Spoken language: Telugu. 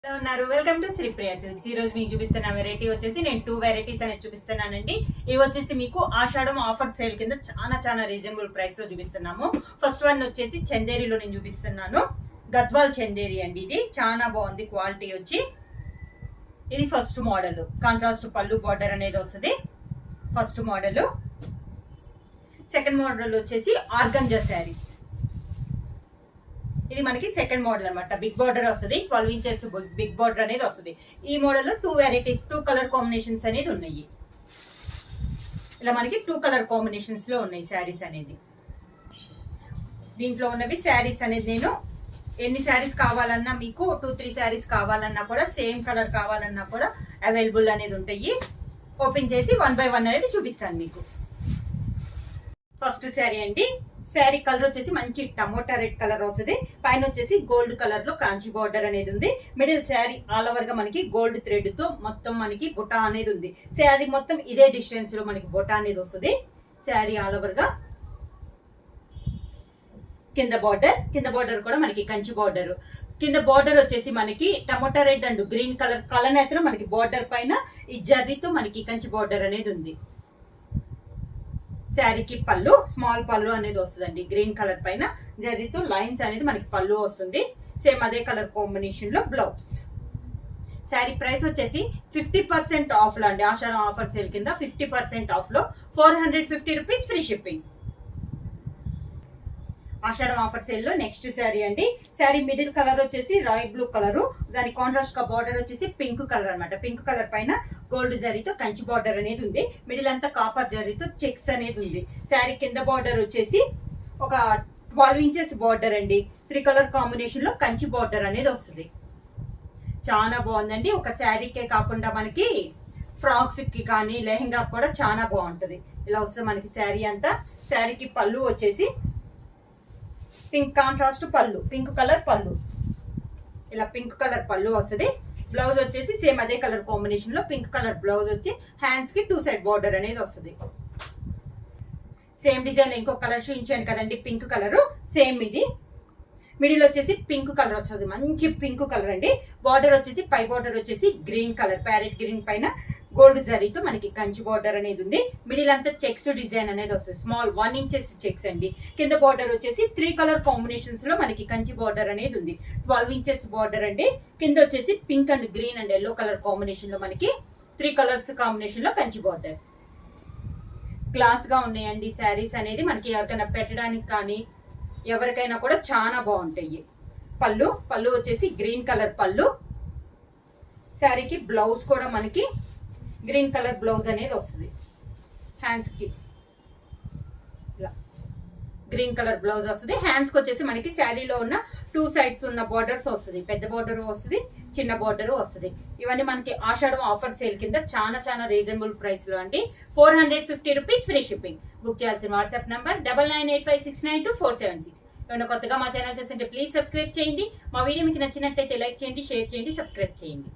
ఉన్నారు వెల్కమ్ టు శ్రీప్రియ సిల్క్స్. ఈ రోజు మీకు చూపిస్తున్న వెరైటీ వచ్చేసి నేను 2 వెరైటీస్ అనేది చూపిస్తున్నానండి. ఇవి వచ్చేసి మీకు ఆషాఢం ఆఫర్ సేల్ కింద చాలా రీజనబుల్ ప్రైస్ లో చూపిస్తున్నాము. ఫస్ట్ వన్ వచ్చేసి చందేరిలో నేను చూపిస్తున్నాను. గద్వాల్ చందేరి అండి. ఇది చాలా బాగుంది క్వాలిటీ వచ్చి. ఇది ఫస్ట్ మోడల్, కాంట్రాస్ట్ పళ్ళు బార్డర్ అనేది వస్తుంది ఫస్ట్ మోడల్. సెకండ్ మోడల్ వచ్చేసి ఆర్గంజా శారీస్. ఇది మనకి సెకండ్ మోడల్ అనమాట. బిగ్ బార్డర్ వస్తుంది, 12 ఇంచెస్ బిగ్ బార్డర్ అనేది వస్తుంది. ఈ మోడల్ లో 2 వెరైటీస్, 2 కలర్ కాంబినేషన్స్ అనేది ఉన్నాయి. ఇలా మనకి 2 కలర్ కాంబినేషన్స్ లో ఉన్నాయి శారీస్ అనేది. దీంట్లో ఉన్నవి శారీస్ అనేది నేను ఎన్ని శారీస్ కావాలన్నా, మీకు 2-3 శారీస్ కావాలన్నా కూడా, సేమ్ కలర్ కావాలన్నా కూడా అవైలబుల్ అనేది ఉంటాయి. ఓపెన్ చేసి 1 by 1 అనేది చూపిస్తాను మీకు. ఫస్ట్ శారీ అండి. శారీ కలర్ వచ్చేసి మంచి టమోటా రెడ్ కలర్ వస్తుంది. పైన వచ్చేసి గోల్డ్ కలర్ లో కాంచి బార్డర్ అనేది ఉంది. మిడిల్ శారీ ఆల్ ఓవర్ గా మనకి గోల్డ్ థ్రెడ్ తో మొత్తం మనకి బుటా అనేది ఉంది. శారీ మొత్తం ఇదే డిస్టెన్స్ లో మనకి బుటా అనేది వస్తుంది. శారీ ఆల్ ఓవర్ గా కింద బార్డర్ కూడా మనకి కంచి బార్డర్. కింద బార్డర్ వచ్చేసి మనకి tomato red and green colour కలనేతలో మనకి బార్డర్ పైన ఈ జర్రీతో మనకి కంచి బార్డర్ అనేది ఉంది. శారీకి పళ్ళు స్మాల్ పళ్ళు అనేది వస్తుందండి. గ్రీన్ కలర్ పైన జరీతో లైన్స్ అనేది మనకి పళ్ళు వస్తుంది. సేమ్ అదే కలర్ కాంబినేషన్ లో బ్లౌజ్. శారీ ప్రైస్ వచ్చేసి 50% ఆఫ్ లో అండి. ఆషాఢం ఆఫర్ సేల్ కింద 50% ఆఫ్ లో 450 రూపీస్ ఫ్రీ షిప్పింగ్. ఆషాఢం ఆఫర్ సేల్ లో నెక్స్ట్ శారీ అండి. శారీ మిడిల్ కలర్ వచ్చేసి రాయల్ బ్లూ కలర్, దాని కాంట్రాస్ట్ గా బార్డర్ వచ్చేసి పింక్ కలర్ అనమాట. పింక్ కలర్ పైన గోల్డ్ జరీతో కంచి బార్డర్ అనేది ఉంది. మిడిల్ అంతా కాపర్ జరీతో చెక్స్ అనేది ఉంది. శారీ కింద బార్డర్ వచ్చేసి ఒక 12 ఇంచెస్ బార్డర్ అండి. 3 కలర్ కాంబినేషన్ లో కంచి బార్డర్ అనేది వస్తుంది. చాలా బాగుందండి. ఒక శారీకే కాకుండా మనకి ఫ్రాక్స్ కి కానీ లెహంగా కూడా చాలా బాగుంటది. ఇలా వస్తుంది మనకి శారీ అంతా. శారీకి పళ్ళు వచ్చేసి పింక్ కాంట్రాస్ట్ పళ్ళు, పింక్ కలర్ పళ్ళు. ఇలా పింక్ కలర్ పళ్ళు వస్తుంది. బ్లౌజ్ వచ్చేసి సేమ్ అదే కలర్ కాంబినేషన్ లో పింక్ కలర్ బ్లౌజ్ వచ్చి హ్యాండ్స్ కి 2 సైడ్ బార్డర్ అనేది వస్తుంది. సేమ్ డిజైన్ ఇంకో కలర్ చూపించాను కదండి, పింక్ కలర్. సేమ్ ఇది మిడిల్ వచ్చేసి పింక్ కలర్ వస్తుంది, మంచి పింక్ కలర్ అండి. బార్డర్ వచ్చేసి పై బార్డర్ వచ్చేసి గ్రీన్ కలర్, ప్యారెట్ గ్రీన్ పైన గోల్డ్ జరీతో మనకి కంచి బార్డర్ అనేది ఉంది. మిడిల్ అంతా చెక్స్ డిజైన్ అనేది వస్తుంది. స్మాల్ 1 ఇంచెస్ చెక్స్ అండి. కింద బార్డర్ వచ్చేసి 3 కలర్ కాంబినేషన్స్ లో మనకి కంచి బార్డర్ అనేది ఉంది. 12 ఇంచెస్ బార్డర్ అండి. కింద వచ్చేసి pink and green and yellow colour combination లో మనకి 3 కలర్స్ కాంబినేషన్ లో కంచి బార్డర్. క్లాస్ గా ఉన్నాయండి శారీస్ అనేది. మనకి ఎవరికైనా పెట్టడానికి కానీ ఎవరికైనా కూడా చాలా బాగుంటాయి. పళ్ళు వచ్చేసి గ్రీన్ కలర్ పళ్ళు. శారీకి బ్లౌజ్ కూడా మనకి గ్రీన్ కలర్ బ్లౌజ్ అనేది వస్తుంది. హ్యాండ్స్ కి ఇలా గ్రీన్ కలర్ బ్లౌజ్ వస్తుంది. హ్యాండ్స్ కి వచ్చేసి మనకి శారీలో ఉన్న 2 సైడ్స్ ఉన్న బార్డర్స్ వస్తుంది. పెద్ద బార్డర్ వస్తుంది, చిన్న బార్డర్ వస్తుంది. ఇవన్నీ మనకి ఆషాఢం ఆఫర్ సేల్ కింద చాలా రీజనబుల్ ప్రైస్ లో అండి. 450 రూపీస్ ఫ్రీ షిప్పింగ్. బుక్ చేయాల్సిన వాట్సాప్ నంబర్ 9985692476. ఏమైనా కొత్తగా మా ఛానల్ చేస్తుంటే ప్లీజ్ సబ్స్క్రైబ్ చేయండి. మా వీడియో మీకు నచ్చినట్టయితే లైక్ చేయండి, షేర్ చేయండి, సబ్స్క్రైబ్ చేయండి.